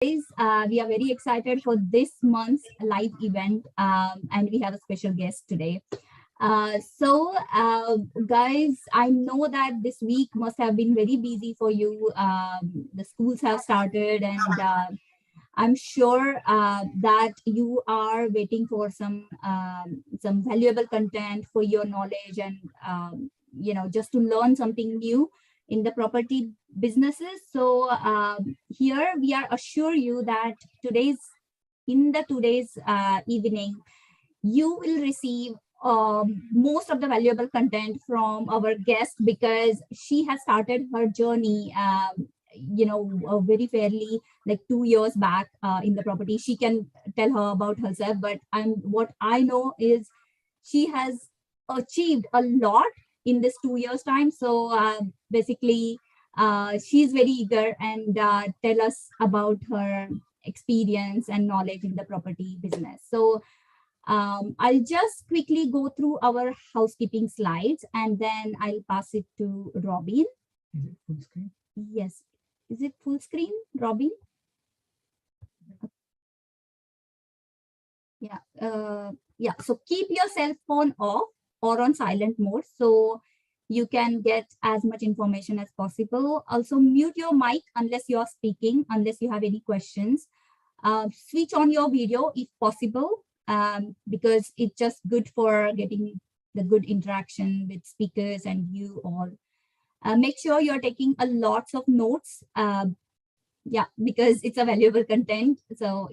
We are very excited for this month's live event, and we have a special guest today. Guys, I know that this week must have been very busy for you. The schools have started, and I'm sure that you are waiting for some valuable content for your knowledge and just to learn something new in the property businesses. So here we are assure you that today's evening you will receive most of the valuable content from our guest because she has started her journey very fairly like 2 years back in the property. She can tell her about herself, but what I know is she has achieved a lot in this 2 years time. So basically she's very eager and tell us about her experience and knowledge in the property business. So I'll just quickly go through our housekeeping slides and then I'll pass it to Robin. Is it full screen? Yes. Is it full screen, Robin? Yeah. So keep your cell phone off or on silent mode so you can get as much information as possible. Also mute your mic unless you're speaking, unless you have any questions. Switch on your video if possible, because it's just good for getting the good interaction with speakers and you all. Make sure you're taking a lots of notes, because it's a valuable content. So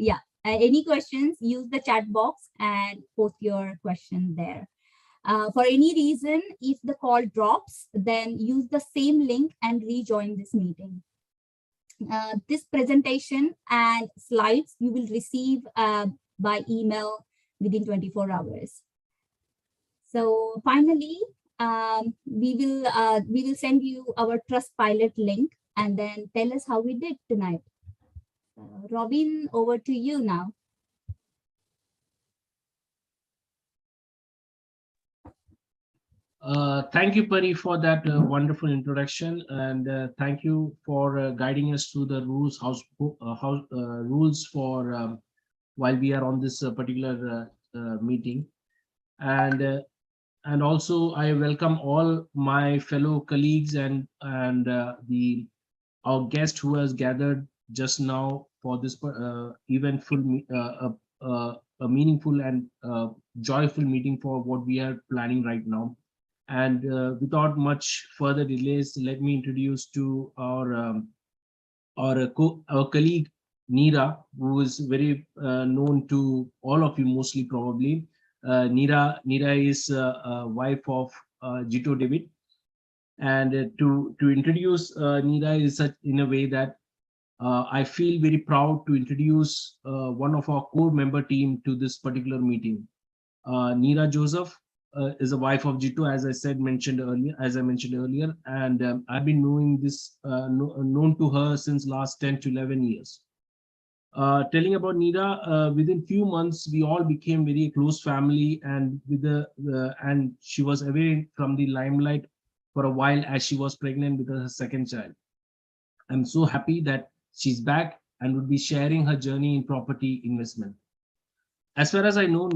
any questions, use the chat box and post your question there. For any reason, if the call drops, then use the same link and rejoin this meeting. This presentation and slides you will receive by email within 24 hours. So finally, we will send you our Trustpilot link and then tell us how we did tonight. Robin, over to you now. Thank you, Pari, for that wonderful introduction, and thank you for guiding us through the rules, rules for while we are on this particular meeting, and also I welcome all my fellow colleagues and our guest who has gathered just now for this eventful, a meaningful and joyful meeting for what we are planning right now. And without much further delays, let me introduce to our colleague Neera, who is very known to all of you, mostly probably. Neera is a wife of Jito David, and to introduce Neera is such in a way that I feel very proud to introduce one of our core member team to this particular meeting. Neera Joseph is a wife of Jito, as I mentioned earlier, and I've been knowing this, known to her since last 10 to 11 years. Telling about Neera, within few months, we all became very close family, and and she was away from the limelight for a while as she was pregnant with her second child. I'm so happy that she's back and would be sharing her journey in property investment. As far as I know,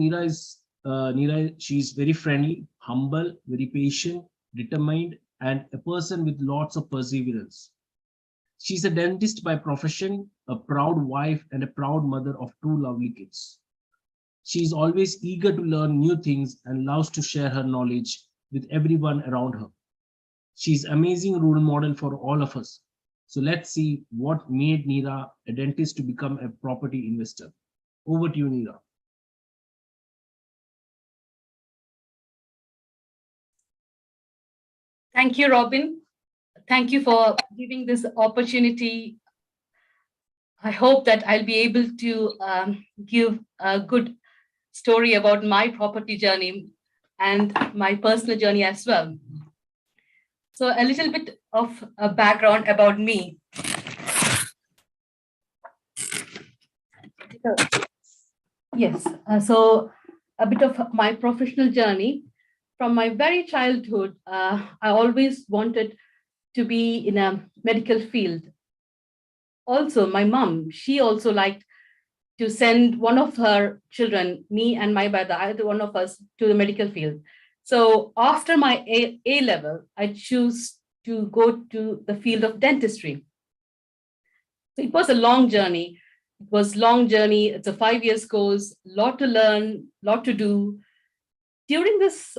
she's very friendly, humble, very patient, determined, and a person with lots of perseverance. She's a dentist by profession, a proud wife, and a proud mother of two lovely kids. She's always eager to learn new things and loves to share her knowledge with everyone around her. She's an amazing role model for all of us. So let's see what made Neera a dentist to become a property investor. Over to you, Neera. Thank you, Robin. Thank you for giving this opportunity. I hope that I'll be able to give a good story about my property journey and my personal journey as well. So a little bit of a background about me. Yes, so a bit of my professional journey. From my very childhood, I always wanted to be in a medical field. also my mom, she also liked to send one of her children, me and my brother, either one of us, to the medical field. So after my A level, I choose to go to the field of dentistry. So it was a long journey. It was long journey. It's a 5 year course, lot to learn, lot to do. During this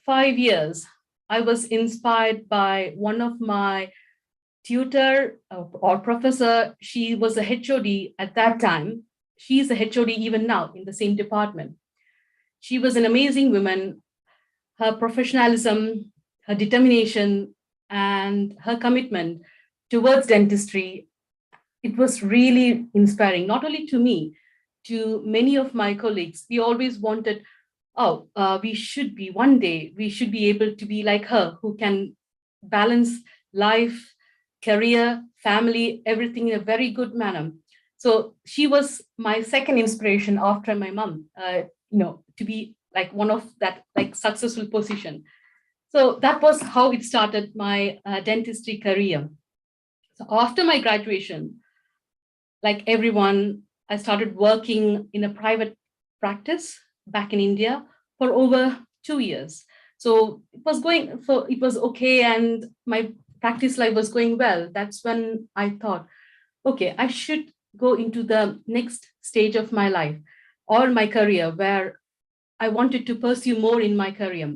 5 years, I was inspired by one of my tutor or professor. She was a HOD at that time. She's a HOD even now in the same department. She was an amazing woman. Her professionalism, her determination, and her commitment towards dentistry, it was really inspiring, not only to me, to many of my colleagues. We always wanted, we should be one day, we should be able to be like her, who can balance life, career, family, everything in a very good manner. So she was my second inspiration after my mom, to be like one of that like successful position. So that was how it started my dentistry career. So after my graduation, like everyone, I started working in a private practice back in India for over 2 years. So it was okay, and my practice life was going well. That's when I thought, okay, I should go into the next stage of my life or my career where I wanted to pursue more in my career.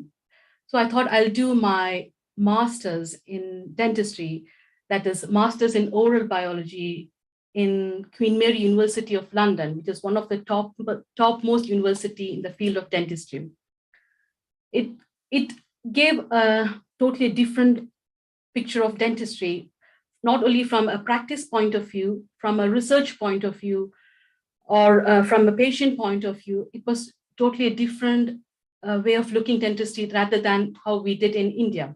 So I thought I'll do my master's in dentistry, that is master's in oral biology in Queen Mary University of London, which is one of the topmost university in the field of dentistry. It gave a totally different picture of dentistry, not only from a practice point of view, from a research point of view, or from a patient point of view. It was totally a different way of looking dentistry rather than how we did in India.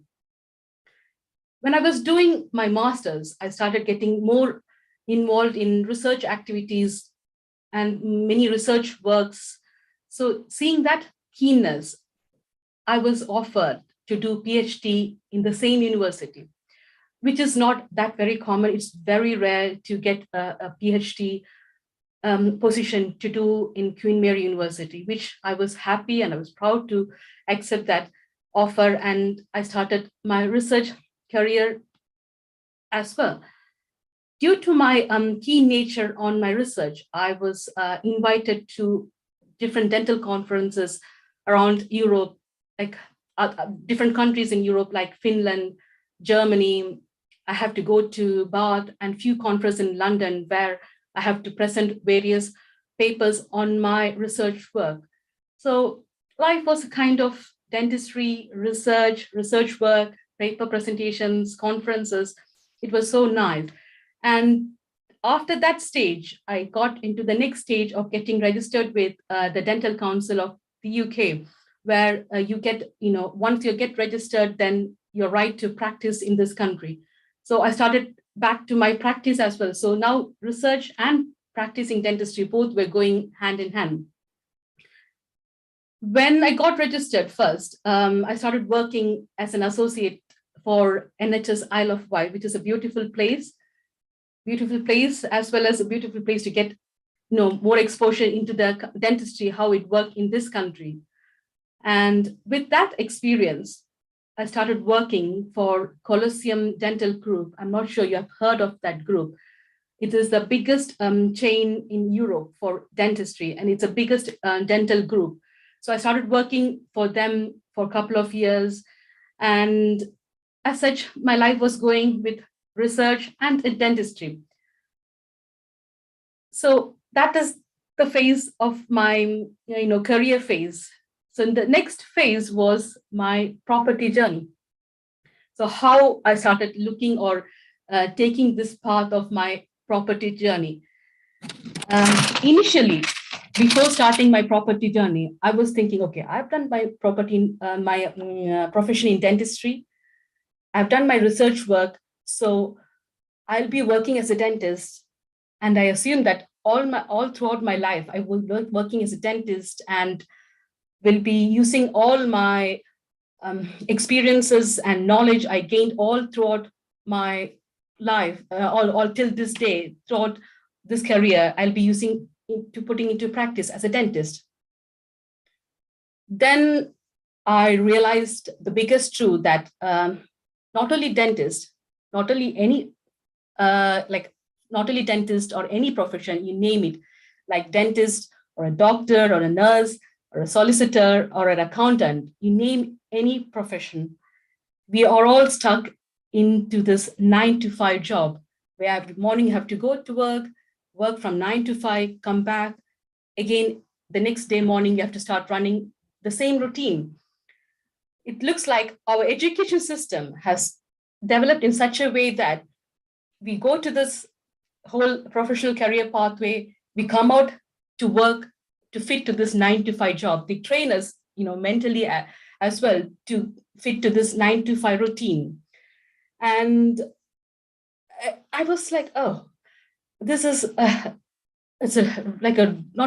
When I was doing my master's, I started getting more involved in research activities and many research works. So seeing that keenness, I was offered to do PhD in the same university, which is not that very common. It's very rare to get a PhD position to do in Queen Mary University, which I was happy and I was proud to accept that offer. And I started my research career as well. Due to my keen nature on my research, I was invited to different dental conferences around Europe, like different countries in Europe, like Finland, Germany. I have to go to Bath and few conferences in London where I have to present various papers on my research work. So life was a kind of dentistry, research work, paper presentations, conferences. It was so nice. And after that stage, I got into the next stage of getting registered with the Dental Council of the UK, where you get, once you get registered, then you're right to practice in this country. So I started back to my practice as well. So now research and practicing dentistry, both were going hand in hand. When I got registered first, I started working as an associate for NHS Isle of Wight, which is a beautiful place, as well as a beautiful place to get more exposure into the dentistry, how it worked in this country. And with that experience, I started working for Colosseum Dental Group. I'm not sure you have heard of that group. It is the biggest chain in Europe for dentistry, and it's the biggest dental group. So I started working for them for a couple of years. And as such, my life was going with research and dentistry. So that is the phase of my career phase. So the next phase was my property journey. So how I started looking or taking this path of my property journey. Initially, before starting my property journey, I was thinking, okay, I've done my profession in dentistry. I've done my research work. So I'll be working as a dentist. And I assumed that all throughout my life, I will be working as a dentist and will be using all my experiences and knowledge I gained all throughout my life or till this day, throughout this career, I'll be putting into practice as a dentist. Then I realized the biggest truth that not only dentist, not only any not only dentist or any profession, you name it, like dentist or a doctor or a nurse or a solicitor or an accountant, you name any profession, we are all stuck into this 9 to 5 job where every morning you have to go to work from 9 to 5, come back. Again, the next day morning, you have to start running the same routine. It looks like our education system has developed in such a way that we go to this whole professional career pathway, we come out to work to fit to this 9 to 5 job. They train us, mentally as well to fit to this 9 to 5 routine. And I was like, oh, this is not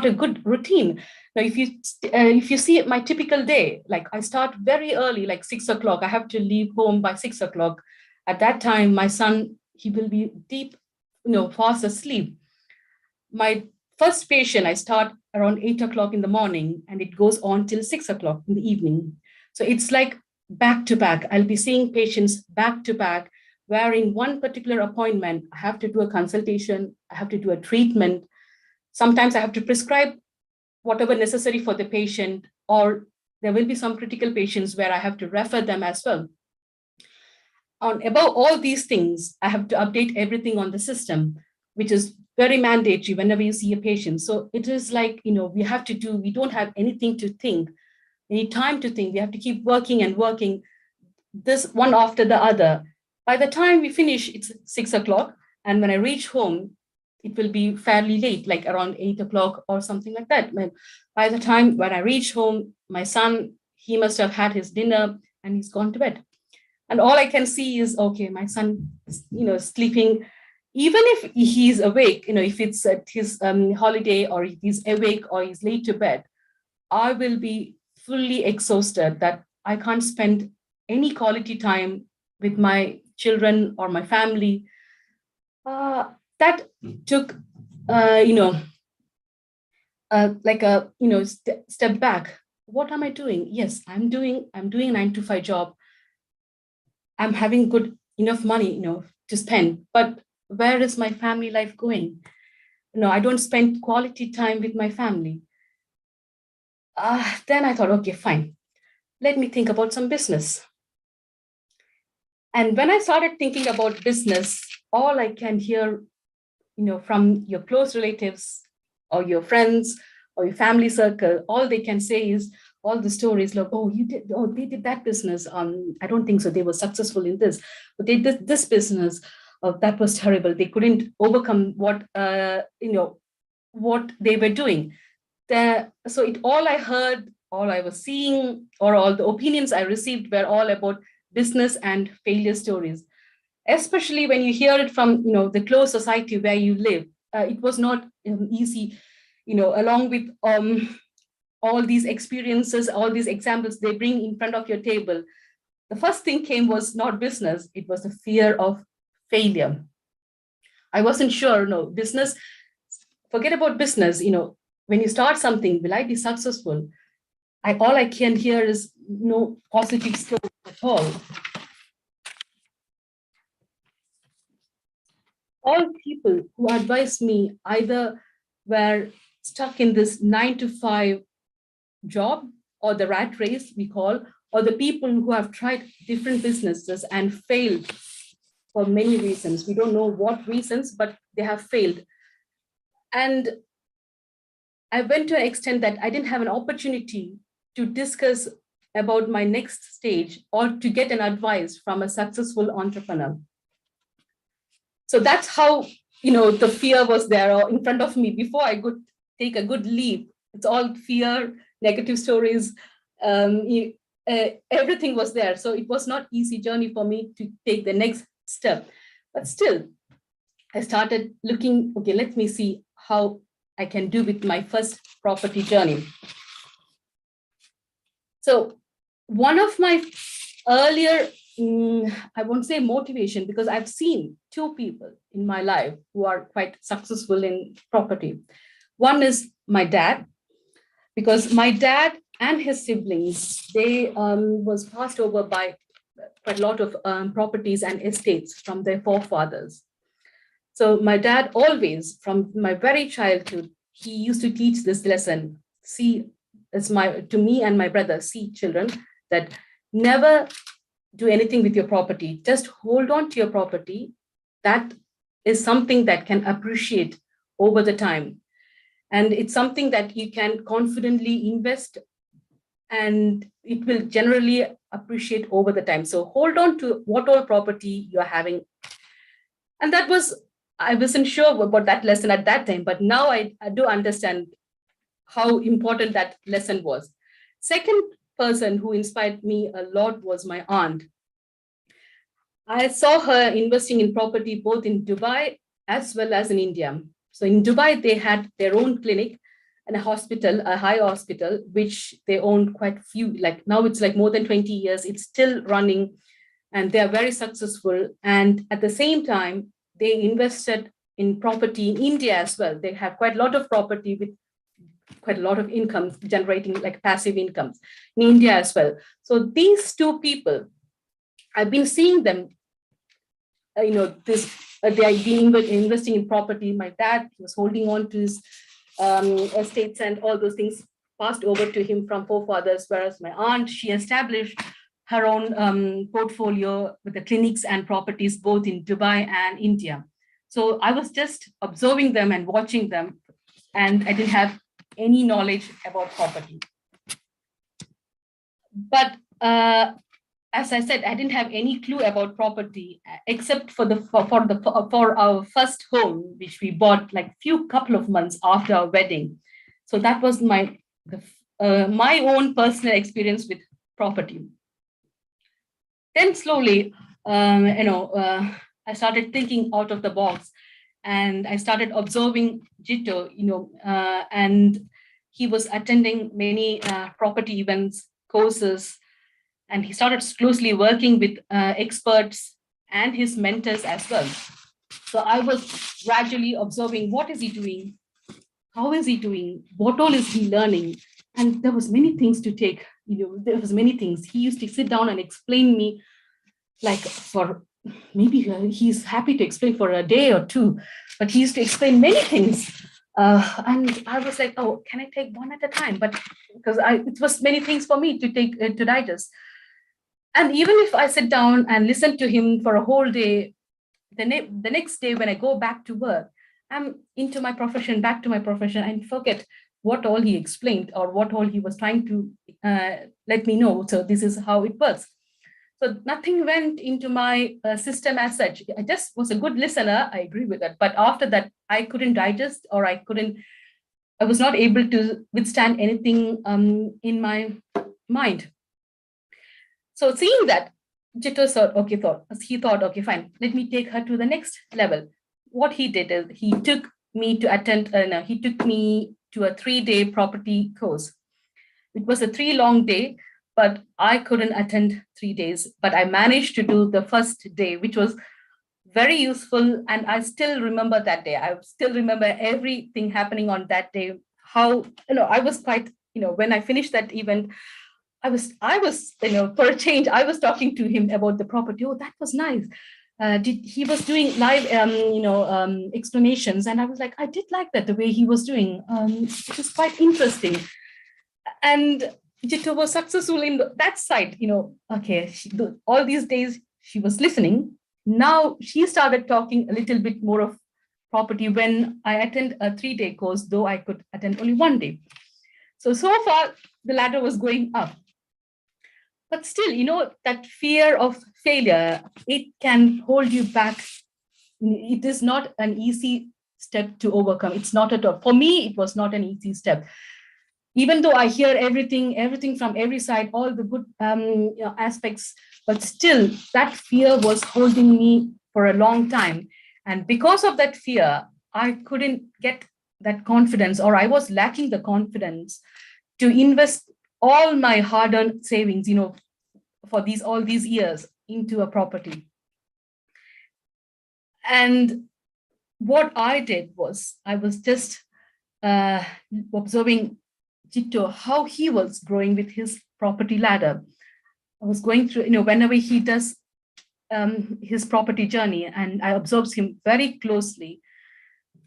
a good routine. Now, if you see my typical day, like I start very early, like 6 o'clock. I have to leave home by 6 o'clock. At that time, my son, he will be deep, fast asleep. My first patient, I start around 8 o'clock in the morning, and it goes on till 6 o'clock in the evening. So it's like back to back. I'll be seeing patients back to back, where in one particular appointment, I have to do a consultation, I have to do a treatment. Sometimes I have to prescribe whatever necessary for the patient, or there will be some critical patients where I have to refer them as well. Above all these things, I have to update everything on the system, which is very mandatory whenever you see a patient. So it is like, we don't have anything to think, any time to think. We have to keep working and working, this one after the other. By the time we finish, it's 6 o'clock. And when I reach home, it will be fairly late, like around 8 o'clock or something like that. By the time when I reach home, my son, he must have had his dinner and he's gone to bed. And all I can see is, okay, my son, sleeping. Even if he's awake, if it's at his holiday, or if he's awake or he's late to bed, I will be fully exhausted that I can't spend any quality time with my children or my family. That took, step back. What am I doing? Yes, I'm doing a 9 to 5 job. I'm having good enough money, to spend, but where is my family life going? I don't spend quality time with my family. Then I thought, okay, fine. Let me think about some business. And when I started thinking about business, all I can hear, from your close relatives or your friends or your family circle, all they can say is all the stories like, they did that business. I don't think so. They were successful in this, but they did this business. That was terrible. They couldn't overcome what they were doing. So all I heard, all I was seeing, or all the opinions I received were all about business and failure stories. Especially when you hear it from the close society where you live. It was not easy, along with all these experiences, all these examples they bring in front of your table. The first thing came was not business, it was the fear of failure. I wasn't sure, business, forget about business, when you start something, will I be successful? All I can hear is no positive story at all. All people who advised me either were stuck in this 9 to 5 job, or the rat race we call, or the people who have tried different businesses and failed for many reasons. We don't know what reasons, but they have failed. And I went to an extent that I didn't have an opportunity to discuss about my next stage or to get an advice from a successful entrepreneur. So that's how, the fear was there in front of me before I could take a good leap. It's all fear, negative stories, everything was there. So it was not easy journey for me to take the next step. But still, I started looking, okay, let me see how I can do with my first property journey. So one of my earlier, I won't say motivation, because I've seen two people in my life who are quite successful in property. One is my dad, because my dad and his siblings, they was passed over by quite a lot of properties and estates from their forefathers. So my dad always, from my very childhood, he used to teach this lesson. See, to me and my brother, see children, that never do anything with your property. Just hold on to your property. That is something that can appreciate over the time. And it's something that you can confidently invest, and it will generally appreciate over the time. So hold on to what all property you're having. And that was, I wasn't sure about that lesson at that time, but now I do understand how important that lesson was. Second person who inspired me a lot was my aunt. I saw her investing in property both in Dubai as well as in India. So in Dubai, they had their own clinic and a hospital, a high hospital, which they owned quite few, like now it's like more than 20 years, it's still running, and they are very successful. And at the same time, they invested in property in India as well. They have quite a lot of property with quite a lot of income, generating like passive incomes in India as well. So these two people, I've been seeing them, they have been investing in property. My dad was holding on to his estates and all those things passed over to him from forefathers, whereas my aunt, she established her own portfolio with the clinics and properties both in Dubai and India. So I was just observing them and watching them, and I didn't have any knowledge about property. But as I said, I didn't have any clue about property except for our first home, which we bought like couple of months after our wedding. So that was my own personal experience with property. Then slowly, I started thinking out of the box, and I started observing Jito, and he was attending many property events, courses, and he started closely working with experts and his mentors as well. So I was gradually observing, what is he doing? How is he doing? What all is he learning? And there was many things to take, there was many things. He used to sit down and explain me, like for maybe he's happy to explain for a day or two, but he used to explain many things. And I was like, oh, can I take one at a time? But because it was many things for me to take to digest. And even if I sit down and listen to him for a whole day, the next day when I go back to work, I'm into my profession, back to my profession, and forget what all he explained or what all he was trying to let me know. So this is how it works. So nothing went into my system as such. I just was a good listener. I agree with that. But after that, I couldn't digest, or I was not able to withstand anything in my mind. So seeing that, Jito thought, okay, fine, let me take her to the next level. What he did is he took me to a 3-day property course. It was a 3-long day, but I couldn't attend 3 days. But I managed to do the first day, which was very useful. And I still remember that day. I still remember everything happening on that day. How, I was quite, when I finished that event, I was, for a change, I was talking to him about the property. Oh, that was nice. He was doing live, explanations. And I was like, I did like that, the way he was doing. It was quite interesting. And Jito was successful in that side, okay, all these days she was listening. Now she started talking a little bit more of property when I attend a 3-day course, though I could attend only 1 day. So far, the ladder was going up. But still, that fear of failure, it can hold you back. It is not an easy step to overcome. It's not at all. For me, it was not an easy step. Even though I hear everything from every side, all the good aspects, but still that fear was holding me for a long time. And because of that fear, I couldn't get that confidence, or I was lacking the confidence to invest all my hard-earned savings, for all these years into a property. And what I did was I was just observing Jitto, how he was growing with his property ladder. I was going through, whenever he does his property journey, and I observed him very closely.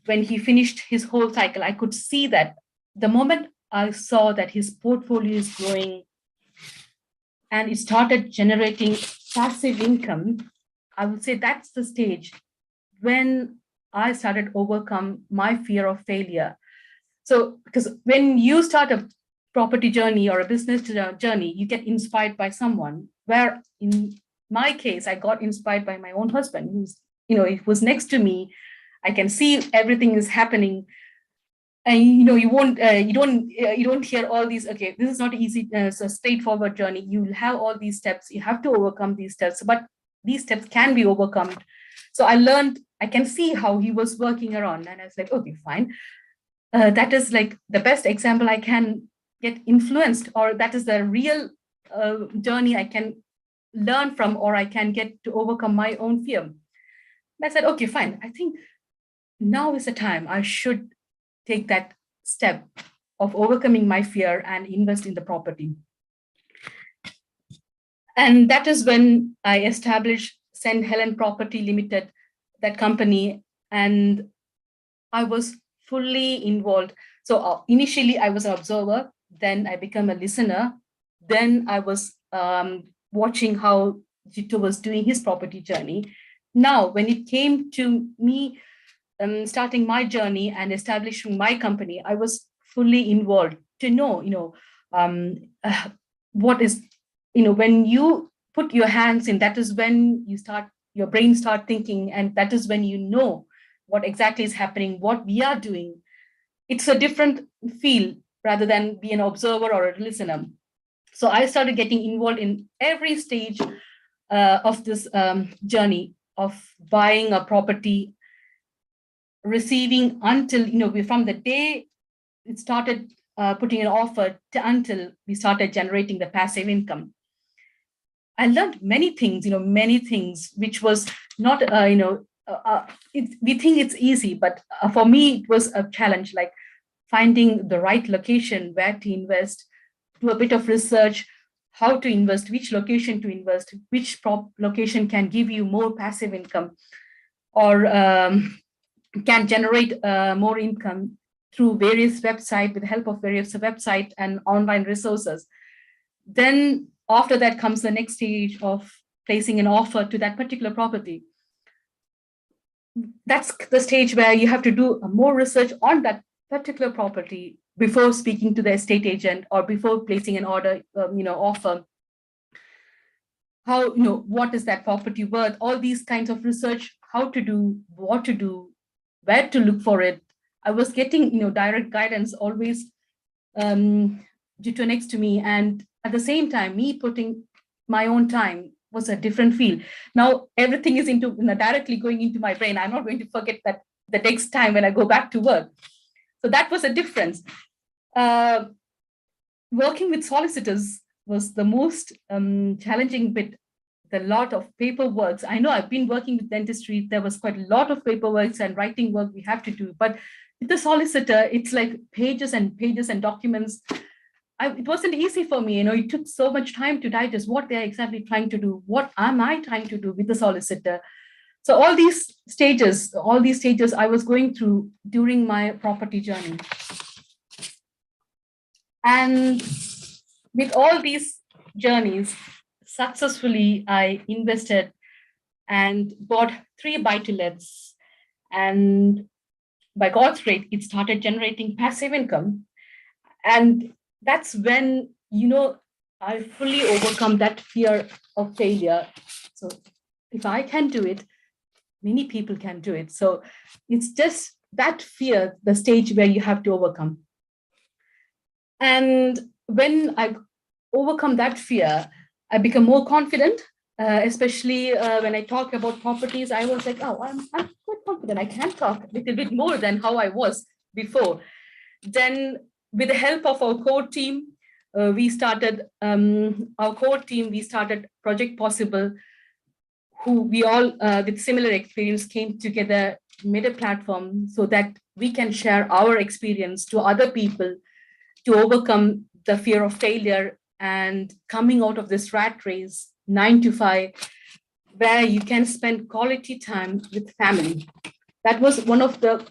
When he finished his whole cycle, I could see that the moment I saw that his portfolio is growing and it started generating passive income, I would say that's the stage when I started overcome my fear of failure. So, because when you start a property journey or a business journey, you get inspired by someone, where in my case, I got inspired by my own husband, who's, he was next to me. I can see everything is happening. And you don't hear all these, okay, this is not easy, it's a straightforward journey. You'll have all these steps, you have to overcome these steps, but these steps can be overcome. So I learned, I can see how he was working around, and I was like, okay, fine. That is like the best example I can get influenced, or that is the real journey I can learn from, or I can get to overcome my own fear. And I said, okay, fine. I think now is the time I should take that step of overcoming my fear and invest in the property. And that is when I established St. Helen Property Limited, that company, and I was fully involved. So initially I was an observer, then I became a listener, then I was watching how Jitto was doing his property journey. Now, when it came to me starting my journey and establishing my company, I was fully involved to know, what is, when you put your hands in, that is when your brain start thinking, and that is when you know what exactly is happening, what we are doing. It's a different feel rather than be an observer or a listener. So I started getting involved in every stage of this journey of buying a property, receiving, until, from the day it started putting an offer to until we started generating the passive income. I learned many things, which was not, we think it's easy, but for me, it was a challenge, like finding the right location where to invest, do a bit of research, how to invest, which location to invest, which location can give you more passive income, or can generate more income through various websites, with the help of various websites and online resources. Then after that comes the next stage of placing an offer to that particular property. That's the stage where you have to do more research on that particular property before speaking to the estate agent or before placing an order, offer. How, what is that property worth? All these kinds of research, how to do, what to do, where to look for it. I was getting, direct guidance always Jitto next to me, and at the same time, me putting my own time was a different feel. Now everything is directly going into my brain. I'm not going to forget that the next time when I go back to work. So that was a difference. Working with solicitors was the most challenging bit. The lot of paperwork. I know I've been working with dentistry. There was quite a lot of paperwork and writing work we have to do. But with the solicitor, it's like pages and pages and documents. It wasn't easy for me. It took so much time to digest what they're exactly trying to do. What am I trying to do with the solicitor? So all these stages I was going through during my property journey. And with all these journeys, successfully, I invested and bought 3 buy-to-lets. And by God's grace, it started generating passive income. And that's when, I fully overcome that fear of failure. So if I can do it, many people can do it. So it's just that fear, the stage where you have to overcome. And when I overcome that fear, I become more confident, especially when I talk about properties. I was like, oh, I'm quite confident. I can talk a little bit more than how I was before. Then with the help of our core team, we started Project Possible, who we all with similar experience came together, made a platform so that we can share our experience to other people to overcome the fear of failure and coming out of this rat race, 9 to 5, where you can spend quality time with family. That was one of the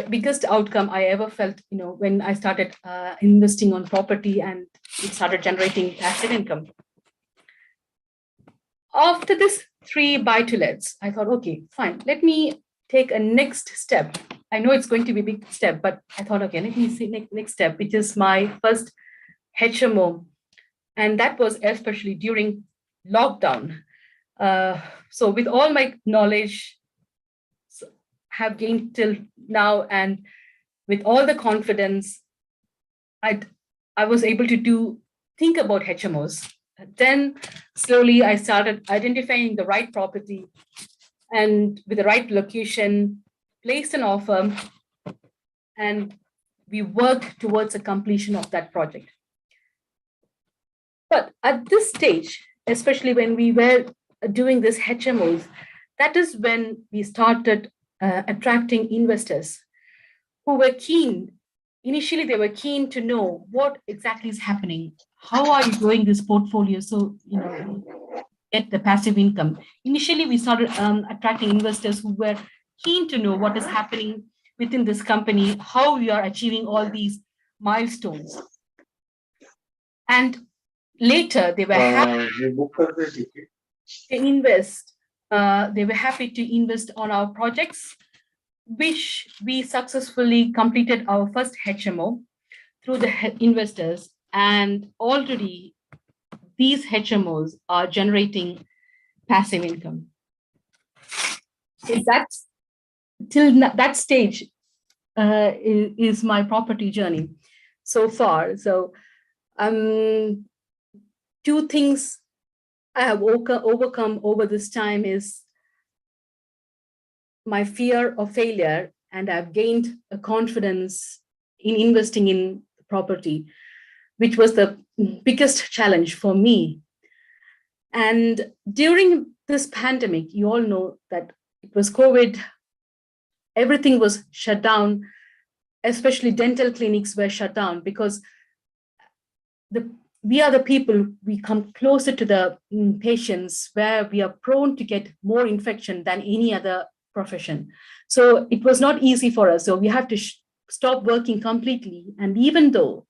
biggest outcome I ever felt, when I started investing on property and it started generating passive income. After this 3 buy-to-lets, I thought, okay, fine, let me take a next step. I know it's going to be a big step, but I thought, okay, let me see next step, which is my first HMO. And that was especially during lockdown. So with all my knowledge have gained till now, and with all the confidence, I was able to think about HMOs. Then slowly I started identifying the right property and with the right location, placed an offer, and we worked towards the completion of that project. But at this stage, especially when we were doing this HMOs, that is when we started attracting investors who were keen. Initially, they were keen to know what exactly is happening. How are you growing this portfolio? So, get the passive income. Initially, we started attracting investors who were keen to know what is happening within this company, how we are achieving all these milestones. And later, they were happy to invest. They were happy to invest on our projects, which we successfully completed our first HMO through the investors. And already these HMOs are generating passive income. So that's till that stage is my property journey so far. So 2 things I have overcome over this time is my fear of failure, and I've gained a confidence in investing in property, which was the biggest challenge for me. And during this pandemic, you all know that it was COVID, everything was shut down, especially dental clinics were shut down because we are the people, we come closer to the patients where we are prone to get more infection than any other profession. So it was not easy for us. So we had to stop working completely. And even though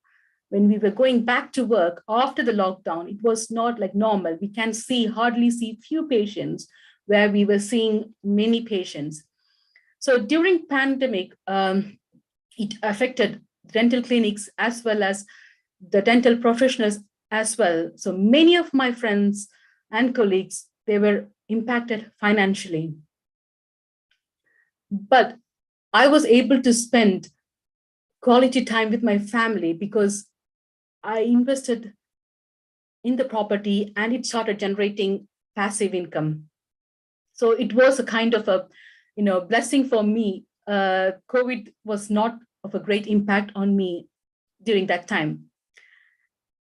when we were going back to work after the lockdown, it was not like normal. We can hardly see few patients where we were seeing many patients. So during pandemic, it affected dental clinics as well as the dental professionals as well. So many of my friends and colleagues, they were impacted financially. But I was able to spend quality time with my family because I invested in the property and it started generating passive income. So it was a kind of a blessing for me. COVID was not of a great impact on me during that time.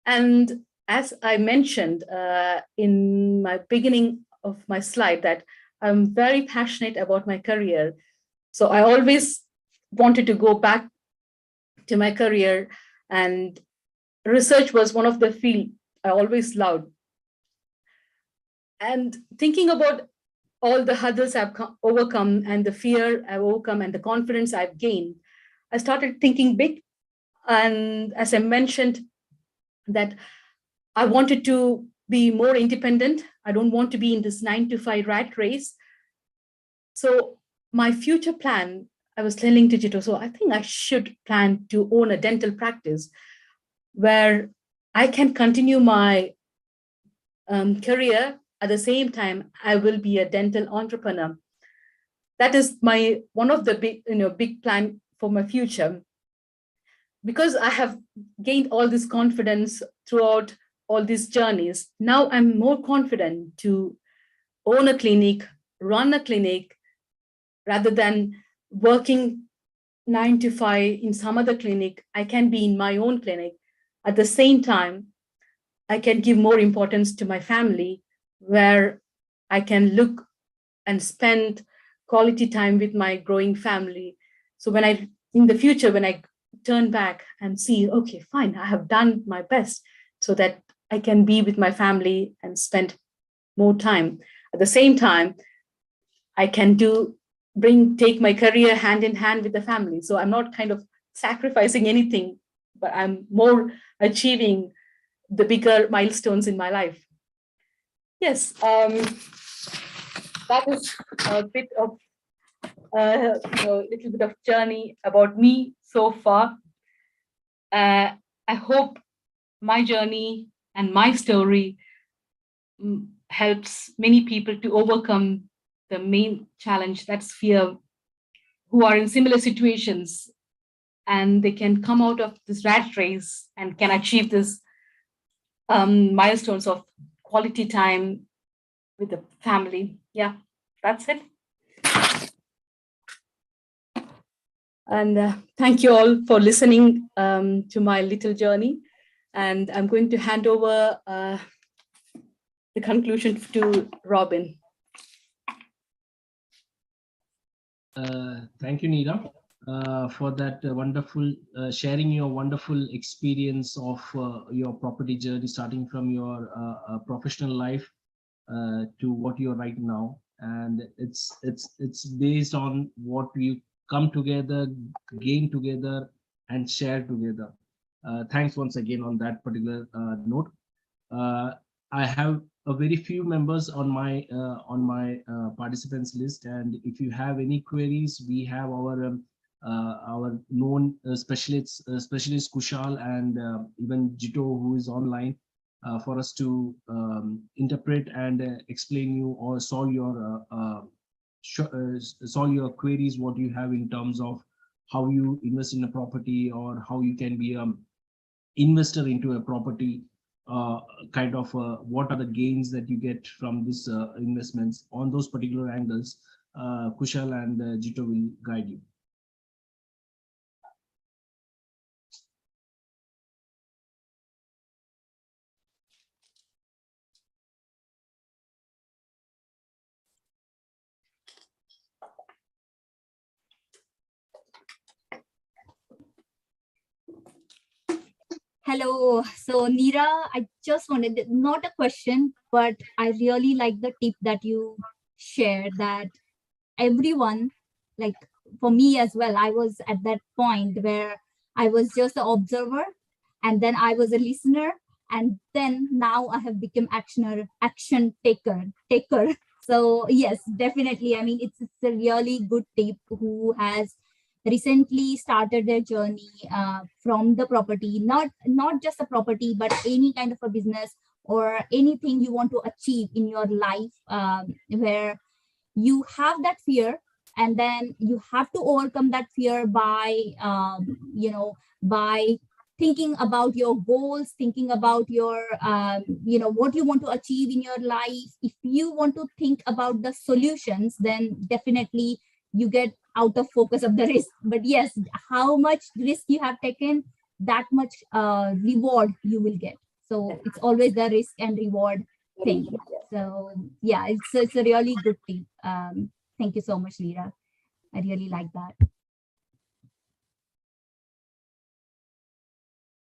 And as I mentioned in my beginning of my slide, that I'm very passionate about my career. So I always wanted to go back to my career, and research was one of the fields I always loved. And thinking about all the hurdles I've overcome and the fear I've overcome and the confidence I've gained, I started thinking big. And as I mentioned, that I wanted to be more independent. I don't want to be in this 9 to 5 rat race. So my future plan, I was telling to Jito, so I think I should plan to own a dental practice where I can continue my career. At the same time, I will be a dental entrepreneur. That is one of the big plan for my future. Because I have gained all this confidence throughout all these journeys, now I'm more confident to own a clinic, run a clinic, rather than working 9 to 5 in some other clinic. I can be in my own clinic. At the same time, I can give more importance to my family, where I can look and spend quality time with my growing family. So in the future, when I turn back and see, okay, fine, I have done my best so that I can be with my family and spend more time. At the same time, I can take my career hand in hand with the family. So I'm not kind of sacrificing anything, but I'm more achieving the bigger milestones in my life. Yes, that is a bit of little bit of journey about me so far. I hope my journey and my story helps many people to overcome the main challenge, that's fear, who are in similar situations, and they can come out of this rat race and can achieve this milestones of quality time with the family. Yeah, that's it. And thank you all for listening to my little journey. And I'm going to hand over the conclusion to Robin. Thank you, Neera, for that wonderful sharing your wonderful experience of your property journey, starting from your professional life to what you're right now. And it's based on what you come together, gain together, and share together. Thanks once again on that particular note. I have a very few members on my participants list, and if you have any queries, we have our known specialist Kushal and even Jito, who is online for us to interpret and explain you or solve your queries, what you have in terms of how you invest in a property or how you can be investor into a property, kind of what are the gains that you get from this investments on those particular angles. Kushal and Jito will guide you. Hello. So Neera, I just wanted, not a question, but I really like the tip that you shared, that everyone, like for me as well, I was at that point where I was just an observer, and then I was a listener, and then now I have become action taker. So yes, definitely. I mean, it's a really good tip who has recently started their journey from the property, not just a property, but any kind of a business or anything you want to achieve in your life, where you have that fear, and then you have to overcome that fear by by thinking about your goals, thinking about your what you want to achieve in your life. If you want to think about the solutions, then definitely you get out of focus of the risk. But yes, how much risk you have taken, that much reward you will get. So it's always the risk and reward thing. So yeah, it's a really good tip. Thank you so much, Neera. I really like that.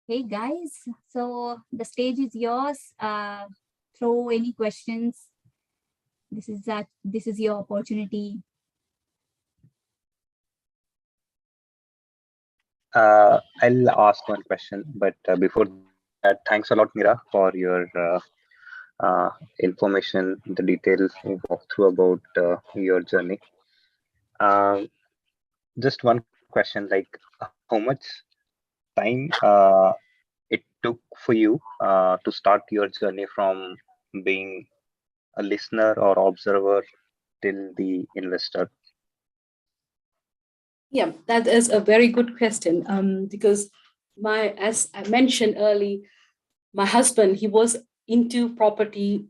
Hey guys, so the stage is yours. Throw any questions. This is your opportunity. I'll ask one question, but before that, thanks a lot, Neera, for your information, the details you walked through about your journey. Just one question, like how much time it took for you to start your journey from being a listener or observer till the investor? Yeah, that is a very good question. Because as I mentioned early, my husband, he was into property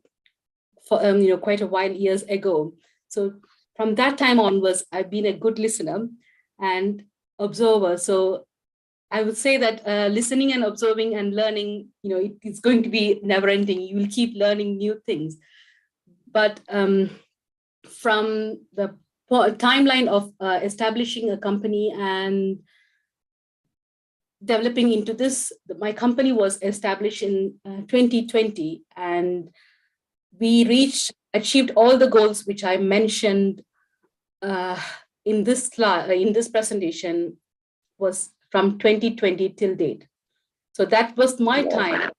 for quite a while years ago. So from that time onwards, I've been a good listener and observer. So I would say that listening and observing and learning, it's going to be never ending. You will keep learning new things. but from the timeline of establishing a company and developing into this, my company was established in 2020, and we achieved all the goals which I mentioned in this presentation was from 2020 till date. So that was my time.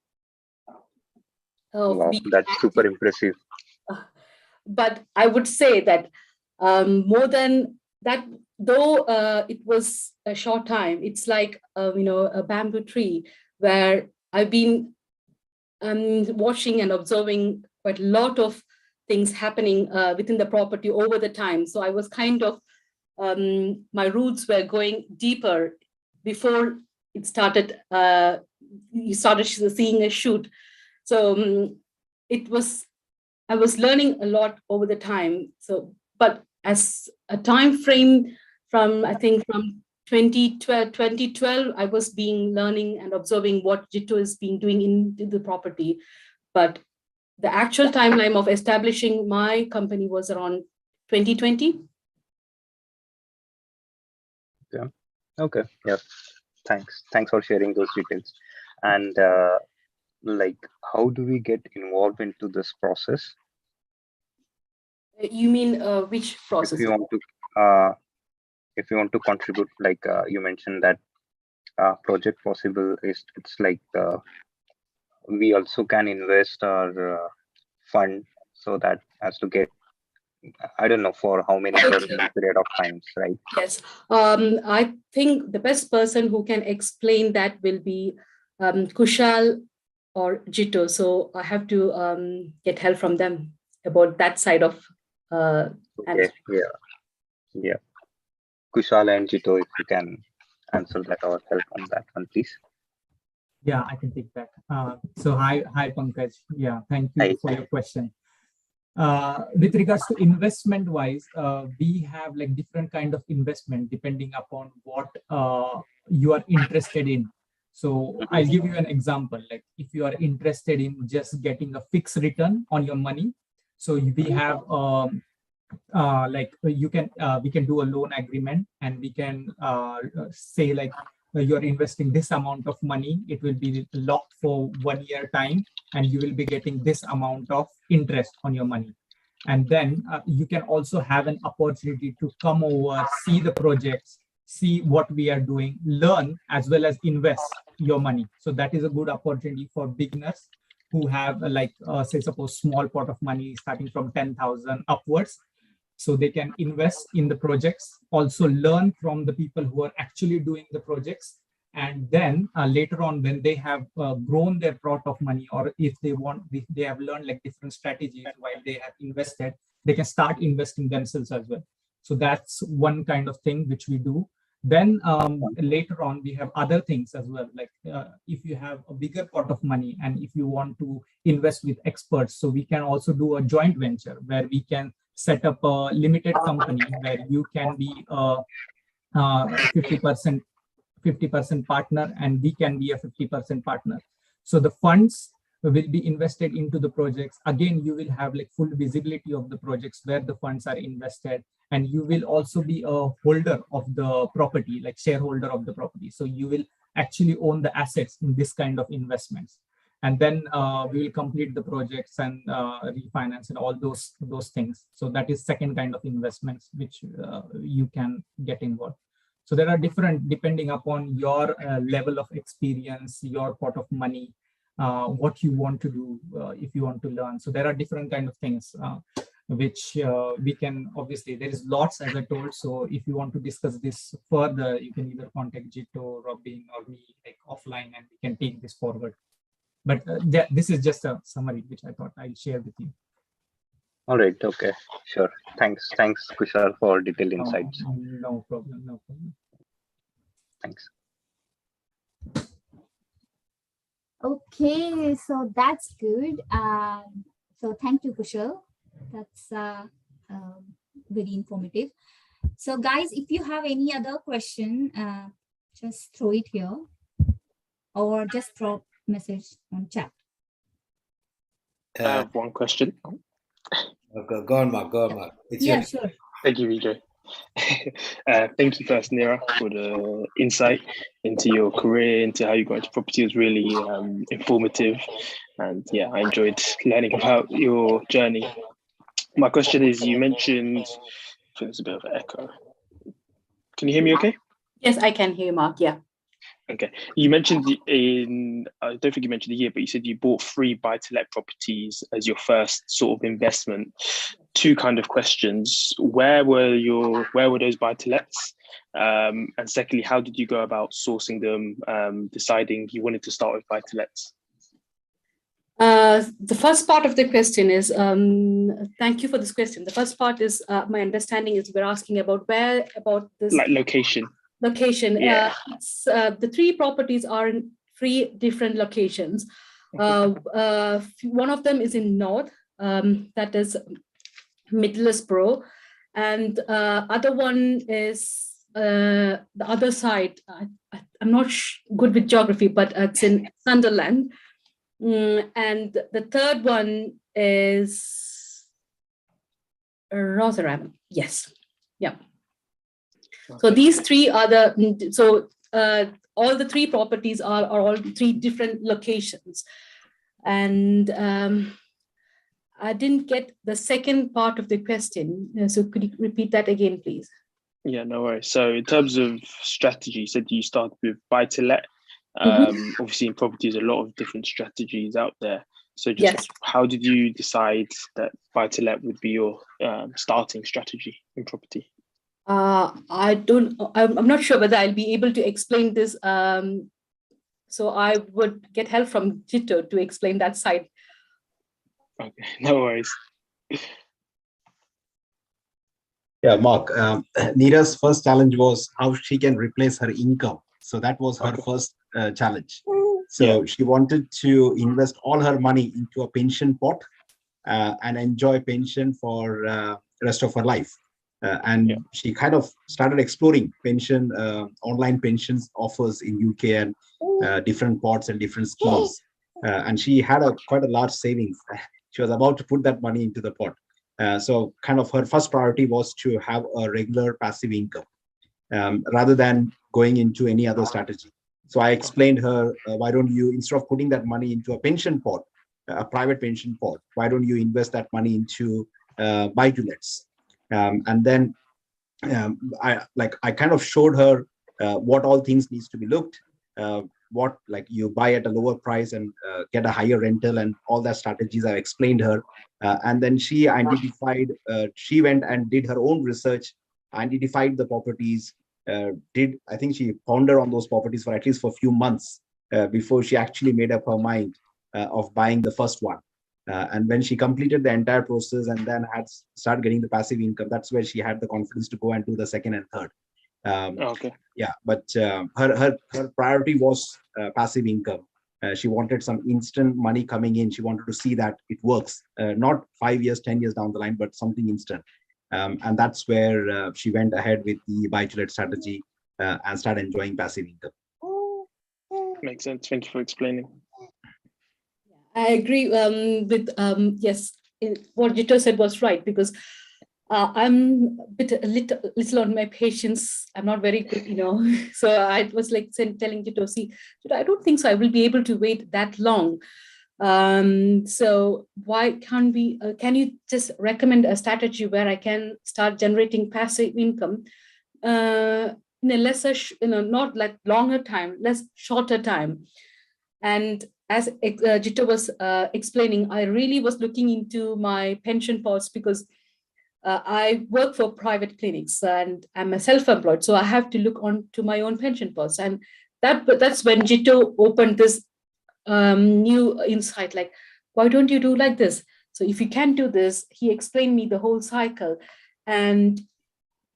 Wow, that's super impressive. But I would say that more than that, though it was a short time, it's like a bamboo tree where I've been watching and observing quite a lot of things happening within the property over the time. So I was kind of, my roots were going deeper before it started, you started seeing a shoot. So I was learning a lot over the time. So, but as a time frame from, I think from 2012, I was learning and observing what Jitto has been doing in the property. But the actual timeline of establishing my company was around 2020. Yeah. Okay. Yeah. Thanks for sharing those details. And like, how do we get involved into this process? You mean which process? If you want to contribute, like you mentioned that Project Possible it's like we also can invest our fund, so that has to get, I don't know for how many period of times, right? Yes, I think the best person who can explain that will be Kushal or Jitto. So I have to get help from them about that side of Okay. Yeah. Kushal and Jitto, if you can answer that or help on that one, please. Yeah, I can take that. So hi Pankaj. Yeah, thank you for your question. With regards to investment wise, we have like different kind of investment depending upon what you are interested in. So I'll give you an example. Like if you are interested in just getting a fixed return on your money, so we have we can do a loan agreement, and we can say like you're investing this amount of money, it will be locked for 1 year time, and you will be getting this amount of interest on your money. And then you can also have an opportunity to come over, see the projects, see what we are doing, learn as well as invest your money. So that is a good opportunity for beginners who have say suppose small pot of money starting from 10,000 upwards. So they can invest in the projects, also learn from the people who are actually doing the projects. And then later on, when they have grown their pot of money, or if they have learned like different strategies while they have invested, they can start investing themselves as well. So that's one kind of thing which we do. Then later on, we have other things as well. Like if you have a bigger pot of money and if you want to invest with experts, so we can also do a joint venture where we can set up a limited company where you can be a 50% partner and we can be a 50% partner. So the funds will be invested into the projects. Again, you will have like full visibility of the projects where the funds are invested, and you will also be a holder of the property, like shareholder of the property. So you will actually own the assets in this kind of investments. And then we will complete the projects and refinance and all those things. So that is second kind of investments which you can get involved. So there are different, depending upon your level of experience, your pot of money, what you want to do, if you want to learn. So there are different kind of things which we can, obviously there is lots as I told. So if you want to discuss this further, you can either contact Jitto, Robin or me like offline, and we can take this forward. But this is just a summary which I thought I'll share with you. All right. Okay. Sure. Thanks, Kushal, for detailed insights. No problem. Thanks. Okay, so that's good. So thank you, Kushal. That's very informative. So guys, if you have any other question, just throw it here or just drop message on chat. I have one question. Go on, Mark. Go on, Mark. It's Yeah, your sure. Thank you, Vijay. Thank you first, Nira, for the insight into your career, into how you got into property. It was really informative. And yeah, I enjoyed learning about your journey. My question is, you mentioned, I think there's a bit of an echo. Can you hear me okay? Yes, I can hear you, Mark. Yeah. Okay. You mentioned I don't think you mentioned the year, but you said you bought 3 buy-to-let properties as your first sort of investment. 2 kind of questions. Where were those buy-to-lets? And secondly, how did you go about sourcing them, deciding you wanted to start with buy-to-lets? The first part of the question is, thank you for this question. The first part is, my understanding is we're asking about where about this Like location. location. Yeah. The 3 properties are in 3 different locations. One of them is in North, that is Middlesbrough, and other one is the other side. I'm not good with geography, but it's in Sunderland. And the third one is Rotherham. Yes. Yeah. So these 3 are all the 3 properties are all 3 different locations. And I didn't get the second part of the question. So could you repeat that again, please? Yeah, no worries. So in terms of strategy, you said you started with buy-to-let. Obviously in property, there's a lot of different strategies out there. So just Yes. how did you decide that buy-to-let would be your starting strategy in property? I'm not sure whether I'll be able to explain this. So I would get help from Jito to explain that side. Okay, no worries. Yeah, Mark. Neera's first challenge was how she can replace her income. So that was her first challenge. So she wanted to invest all her money into a pension pot and enjoy pension for the rest of her life. And she kind of started exploring online pensions offers in UK and different pots and different schemes. And she had quite a large savings. She was about to put that money into the pot. So kind of her first priority was to have a regular passive income rather than going into any other strategy. So I explained her, why don't you, instead of putting that money into a pension pot, a private pension pot, why don't you invest that money into buy-to-lets? And then I kind of showed her what all things needs to be looked, what like you buy at a lower price and get a higher rental and all that strategies I explained her. And then she identified, she went and did her own research, identified the properties, I think she pondered on those properties for at least for a few months before she actually made up her mind of buying the first one. And when she completed the entire process and then had started getting the passive income, that's where she had the confidence to go and do the second and third. Okay. Yeah, but her priority was passive income. She wanted some instant money coming in. She wanted to see that it works, not 5 years, 10 years down the line, but something instant. And that's where she went ahead with the buy-to-let strategy and started enjoying passive income. Makes sense. Thank you for explaining. I agree with yes, what Jito said was right, because I'm a little on my patience. I'm not very good, So I was like telling Jito, see, I don't think so. I will be able to wait that long. So why can't we? Can you just recommend a strategy where I can start generating passive income in a lesser, not like longer time, less shorter time? And as Jito was explaining, I really was looking into my pension pots because I work for private clinics and I'm a self-employed, so I have to look on to my own pension pots. And that's when Jito opened this new insight, like, why don't you do like this? So if you can do this, he explained me the whole cycle, and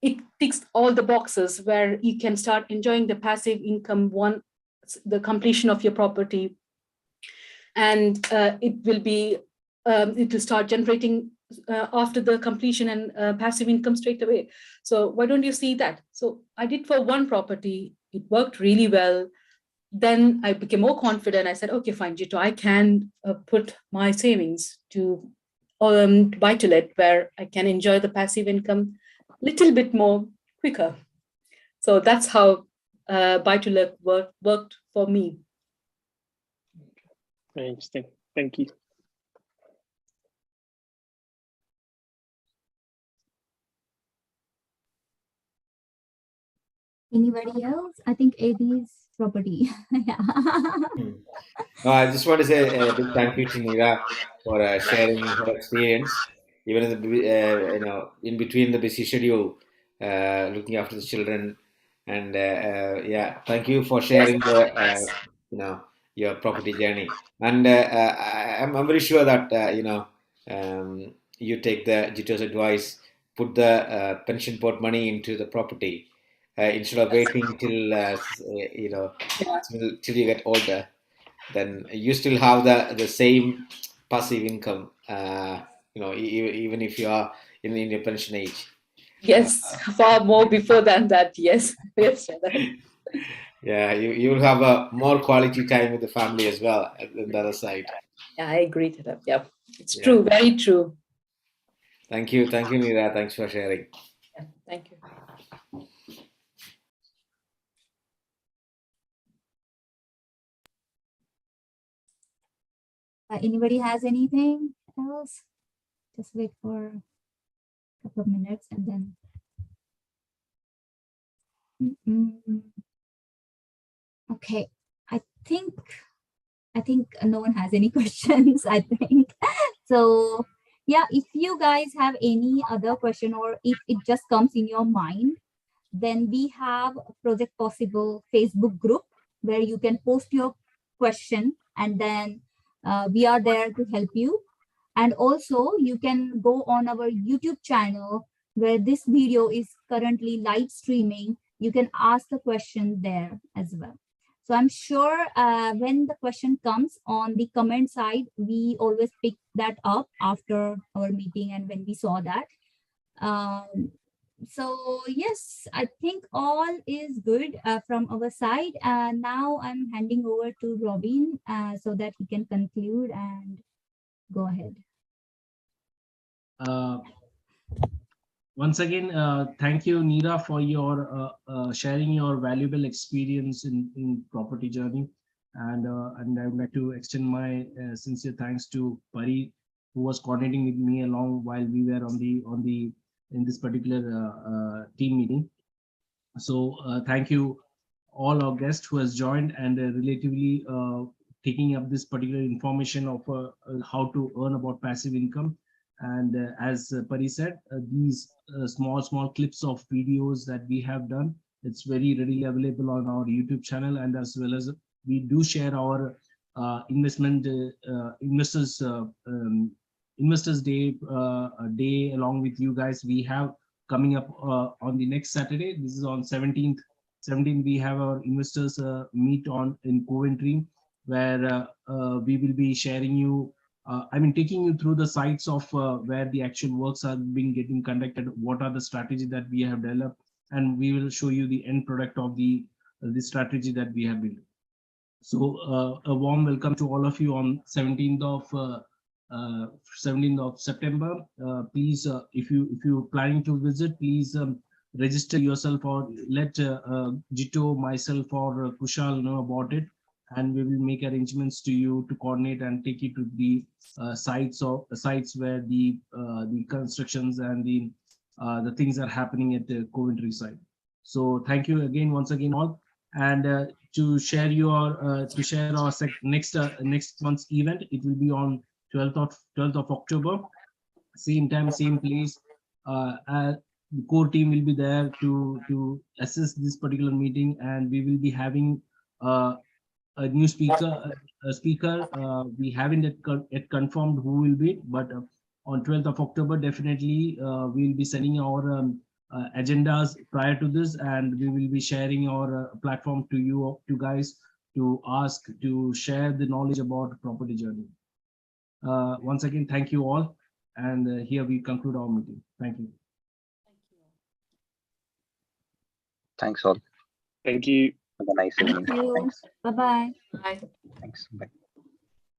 it ticks all the boxes where you can start enjoying the passive income once the completion of your property, and it will start generating after the completion and passive income straight away. So why don't you see that? So I did for one property, it worked really well. Then I became more confident. I said, okay, fine, Jito, I can put my savings to buy-to-let where I can enjoy the passive income little bit more quicker. So that's how buy-to-let worked for me. Very interesting. Thank you. Anybody else? I think AD's property. Yeah. I just want to say a big thank you to Neera for sharing her experience, even in the in between the busy schedule, looking after the children, and yeah, thank you for sharing the your property journey. And I'm very sure that you take the Jito's advice, put the pension pot money into the property instead of waiting till till you get older. Then you still have the same passive income, even if you are in your pension age. Yes, far more before than that. Yes, yes. Yeah, you will have a more quality time with the family as well on the other side. Yeah, I agree to that. Yeah, it's Yeah. true, very true. Thank you, Neera. Thanks for sharing. Yeah, thank you. Anybody has anything else? Just wait for a couple of minutes and then. Okay, I think no one has any questions, I think. So yeah, if you guys have any other question or if it just comes in your mind, then we have a Project Possible Facebook group where you can post your question and then we are there to help you. And also you can go on our YouTube channel where this video is currently live streaming. You can ask the question there as well. So I'm sure when the question comes on the comment side, we always pick that up after our meeting and when we saw that. So yes, I think all is good from our side. Now I'm handing over to Robin so that he can conclude and go ahead. Once again, thank you, Neera, for your sharing your valuable experience in property journey, and I would like to extend my sincere thanks to Pari, who was coordinating with me along while we were in this particular team meeting. So thank you all our guests who has joined and relatively taking up this particular information of how to earn about passive income. And as Pari said, these small clips of videos that we have done, it's very readily available on our YouTube channel, and as well as we do share our investors day day along with you guys. We have coming up on the next Saturday. This is on 17th. 17th we have our investors meet in Coventry, where we will be sharing you. Taking you through the sites of where the actual works are being getting conducted, what are the strategies that we have developed, and we will show you the end product of the strategy that we have built. So a warm welcome to all of you on 17th of September. Please, if you're planning to visit, please register yourself or let Jito, myself, or Kushal know about it. And we will make arrangements to you to coordinate and take you to the sites where the constructions and the things are happening at the Coventry site. So thank you again, once again, all, and to share our next month's event. It will be on 12th of October, same time, same place. The core team will be there to assess this particular meeting, and we will be having a new speaker. We haven't yet confirmed who will be, but on 12th of October, definitely we'll be sending our agendas prior to this, and we will be sharing our platform to you guys to ask to share the knowledge about property journey. Once again, thank you all, and here we conclude our meeting. Thank you. Thanks all. Thank you. Have a nice evening. Thanks. Bye-bye. Bye. Thanks. Bye.